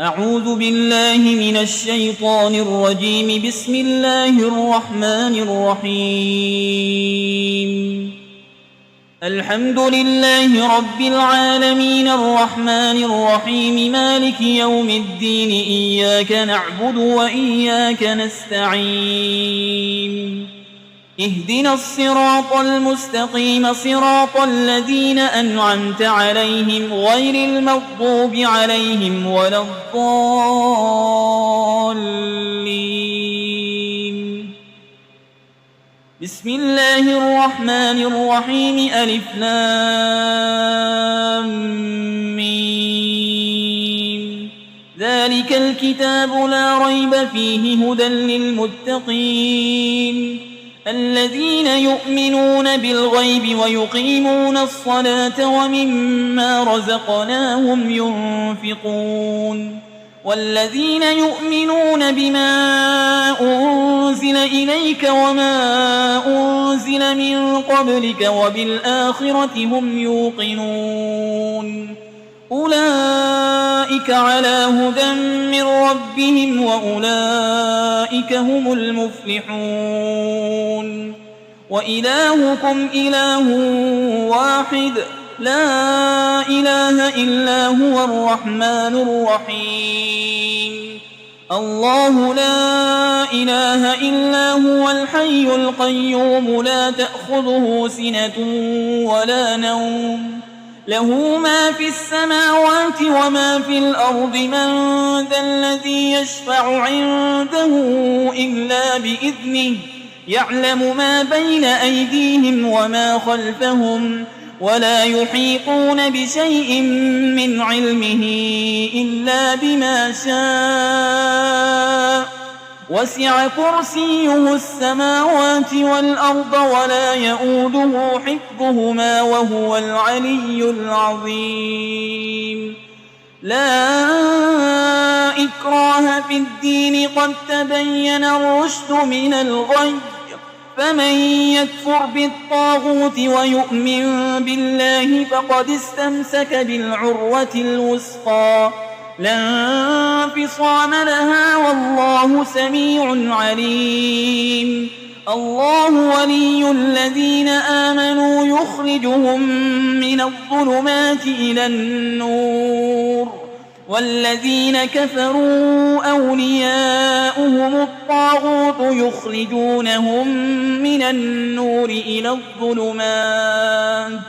أعوذ بالله من الشيطان الرجيم. بسم الله الرحمن الرحيم. الحمد لله رب العالمين الرحمن الرحيم مالك يوم الدين. إياك نعبد وإياك نستعين. اهدنا الصراط المستقيم صراط الذين أنعمت عليهم غير المغضوب عليهم ولا الضالين. بسم الله الرحمن الرحيم. ألف لام ميم. ذلك الكتاب لا ريب فيه هدى للمتقين الذين يؤمنون بالغيب ويقيمون الصلاة ومما رزقناهم ينفقون والذين يؤمنون بما أنزل إليك وما أنزل من قبلك وبالآخرة هم يوقنون أولئك على هدى من ربهم وأولئك هم المفلحون. وإلهكم إله واحد لا إله إلا هو الرحمن الرحيم. الله لا إله إلا هو الحي القيوم لا تأخذه سنة ولا نوم له ما في السماوات وما في الأرض. من ذا الذي يشفع عنده إلا بإذنه يعلم ما بين أيديهم وما خلفهم ولا يحيطون بشيء من علمه إلا بما شاء. وسع كرسيه السماوات والأرض ولا يؤوده حفظهما وهو العلي العظيم. لا إكراه في الدين قد تبين الرشد من الغي. فمن يكفر بالطاغوت ويؤمن بالله فقد استمسك بالعروة الوثقى لا انفصام لها والله سميع عليم. الله ولي الذين آمنوا يخرجهم من الظلمات إلى النور والذين كفروا أولياؤهم الطاغوت يخرجونهم من النور إلى الظلمات.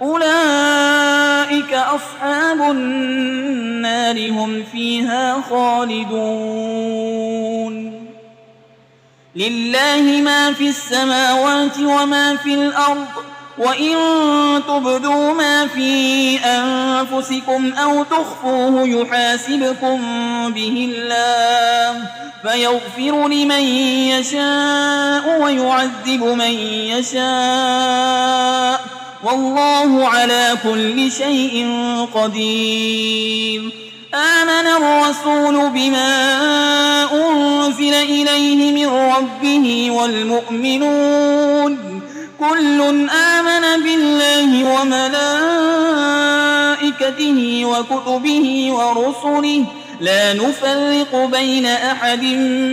أولئك أصحاب النار هم فيها خالدون. لله ما في السماوات وما في الأرض وإن تبدوا ما في أنفسكم أو تخفوه يحاسبكم به الله فيغفر لمن يشاء ويعذب من يشاء والله على كل شيء قدير. آمن الرسول بما أنزل إليه من ربه والمؤمنون كل آمن بالله وملائكته وكتبه ورسله لا نفرق بين أحد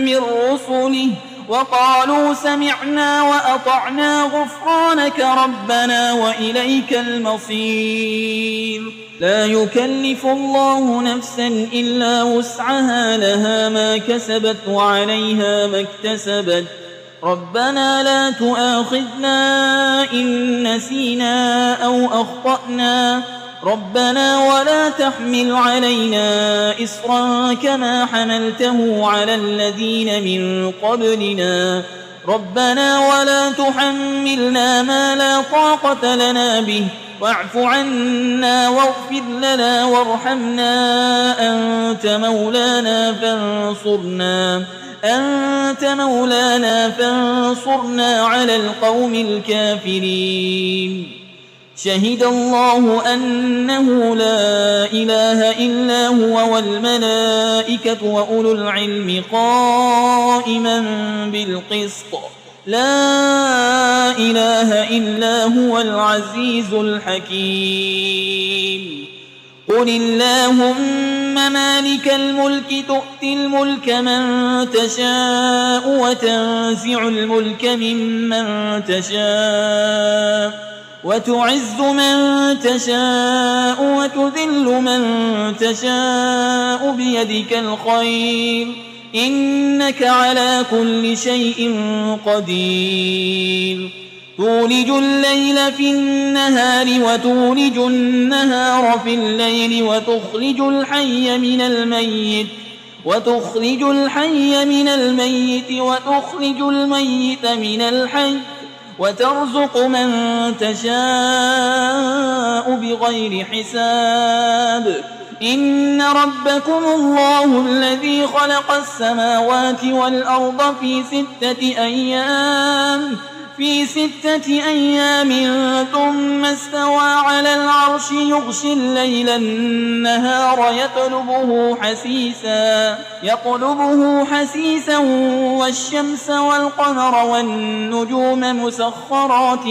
من رسله وقالوا سمعنا وأطعنا غفرانك ربنا وإليك المصير. لا يكلف الله نفسا إلا وسعها لها ما كسبت وعليها ما اكتسبت. ربنا لا تؤاخذنا إن نسينا أو أخطأنا ربنا ولا تحمل علينا إصرا كما حملته على الذين من قبلنا ربنا ولا تحملنا ما لا طاقة لنا به واعف عنا واغفر لنا وارحمنا أنت مولانا فانصرنا على القوم الكافرين. شهد الله أنه لا إله إلا هو والملائكة وأولو العلم قائما بالقسط لا إله إلا هو العزيز الحكيم. قل اللهم مالك الملك تؤتي الملك من تشاء وتنزع الملك ممن تشاء وتعز من تشاء وتذل من تشاء بيدك الخير إنك على كل شيء قدير تولج الليل في النهار وتولج النهار في الليل وتخرج الحي من الميت وتخرج الميت من الحي وترزق من تشاء بغير حساب إن ربكم الله الذي خلق السماوات والأرض في 6 أيام ثم استوى على العرش يغشي الليل النهار يطلبه حسيسا والشمس والقمر والنجوم مسخرات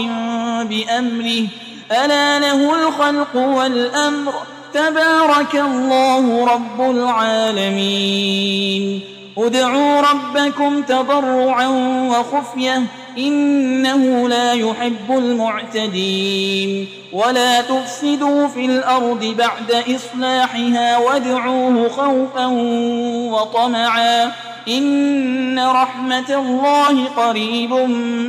بأمره ألا له الخلق والأمر تبارك الله رب العالمين ادعوا ربكم تضرعا وخفية إنه لا يحب المعتدين ولا تفسدوا في الأرض بعد إصلاحها وادعوه خوفا وطمعا إن رحمة الله قريب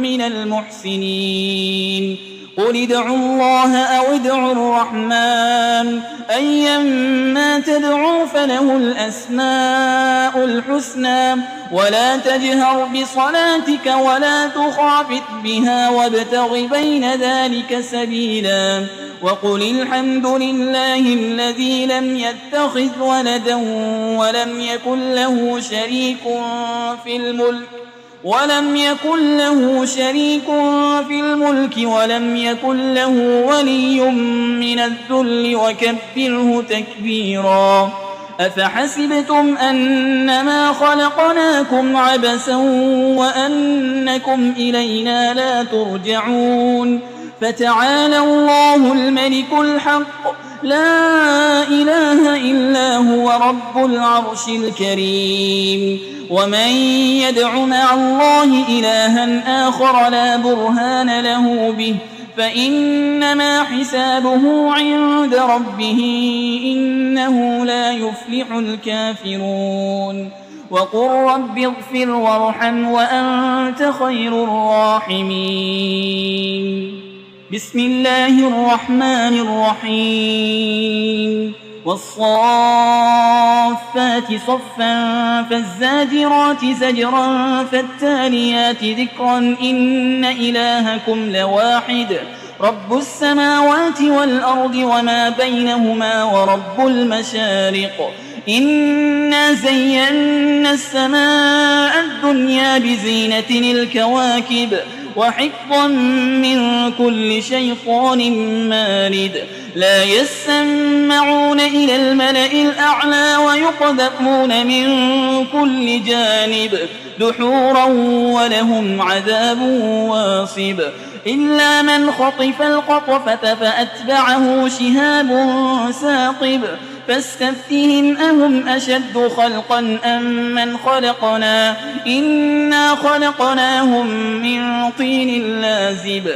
من المحسنين قل ادعوا الله أو ادعوا الرحمن أيما تدعوا فله الأسماء الحسنى ولا تجهر بصلاتك ولا تخافت بها وابتغ بين ذلك سبيلا وقل الحمد لله الذي لم يتخذ ولدا ولم يكن له شريك في الملك ولم يكن له ولي من الذل وكبره تكبيرا أفحسبتم أنما خلقناكم عبثا وأنكم إلينا لا ترجعون فتعالى الله الملك الحق لا إله إلا هو رب العرش الكريم ومن يدع مع الله إلها آخر لا برهان له به فإنما حسابه عند ربه إنه لا يفلح الكافرون وقل رب اغفر وارحم وأنت خير الراحمين بسم الله الرحمن الرحيم والصافات صفا فالزاجرات زجرا فالتاليات ذكرا إن إلهكم لواحد رب السماوات والأرض وما بينهما ورب المشارق إنا زينا السماء الدنيا بزينة الكواكب وحفظا من كل شيطان مارد لا يسمعون إلى الملأ الأعلى ويقذفون من كل جانب دحورا ولهم عذاب واصب إلا من خطف الخطفة فأتبعه شهاب ثاقب فاستفتهم أهم أشد خلقا أم من خلقنا إنا خلقناهم من طين لازب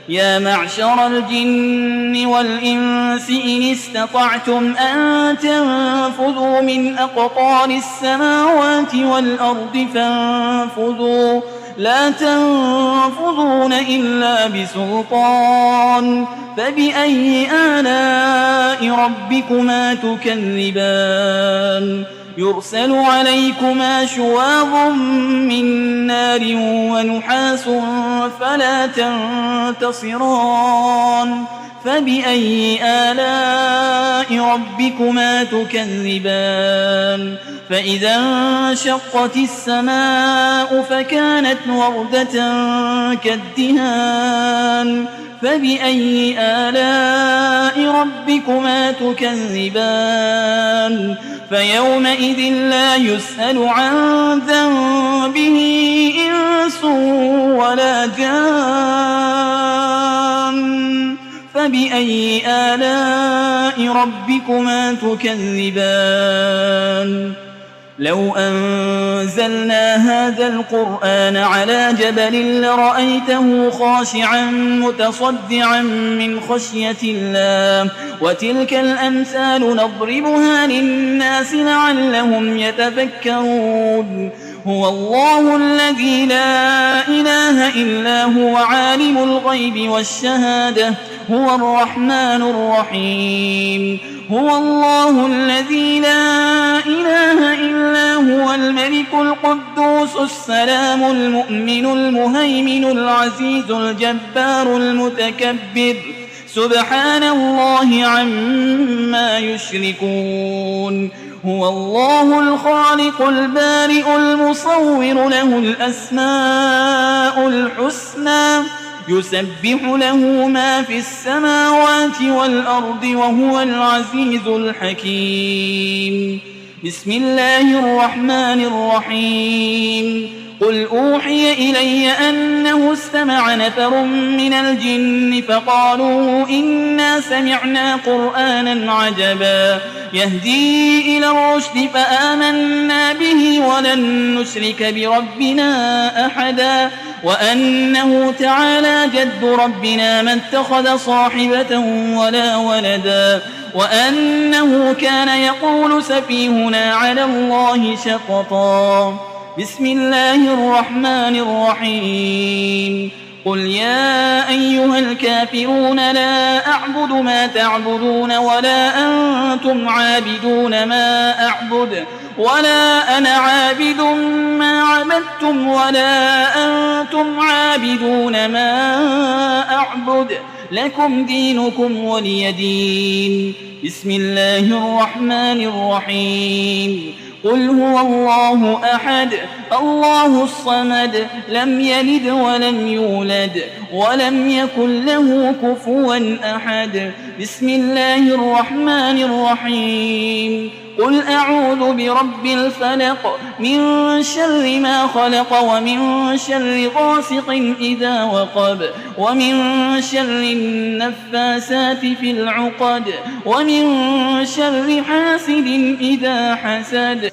يا معشر الجن والإنس إن استطعتم أن تنفذوا من أقطار السماوات والأرض فانفذوا لا تنفذون إلا بسلطان فبأي آلاء ربكما تكذبان يرسل عليكما شواظ من نار ونحاس فلا تنتصران فبأي آلاء ربكما تكذبان فإذا انشقت السماء فكانت وردة كالدهان فبأي آلاء ربكما تكذبان فيومئذ لا يسأل عن ذنبه إنس ولا جان فبأي آلاء ربكما تكذبان لو أنزلنا هذا القرآن على جبل لرأيته خاشعا متصدعا من خشية الله وتلك الأمثال نضربها للناس لعلهم يتفكرون هو الله الذي لا إله إلا هو عالم الغيب والشهادة هو الرحمن الرحيم هو الله الذي لا إله إلا هو الملك القدوس السلام المؤمن المهيمن العزيز الجبار المتكبر سبحان الله عما يشركون هو الله الخالق البارئ المصور له الأسماء الحسنى يسبح له ما في السماوات والأرض وهو العزيز الحكيم بسم الله الرحمن الرحيم قل أوحي إلي أنه استمع نفر من الجن فقالوا إنا سمعنا قرآنا عجبا يهدي إلى الرشد فآمنا به ولن نشرك بربنا أحدا وأنه تعالى جد ربنا ما اتخذ صاحبة ولا ولدا وأنه كان يقول سفيهنا على الله شططا بسم الله الرحمن الرحيم قل يا أيها الكافرون لا أعبد ما تعبدون ولا أنتم عابدون ما أعبد ولا أنا عابد ما عبدتم ولا أنتم عابدون ما أعبد لكم دينكم ولي دين بسم الله الرحمن الرحيم قل هو الله أحد الله الصمد لم يلد ولم يولد ولم يكن له كفوا أحد بسم الله الرحمن الرحيم قل أعوذ برب الفلق من شر ما خلق ومن شر غاسق إذا وقب ومن شر النفاسات في العقد ومن شر حاسد إذا حسد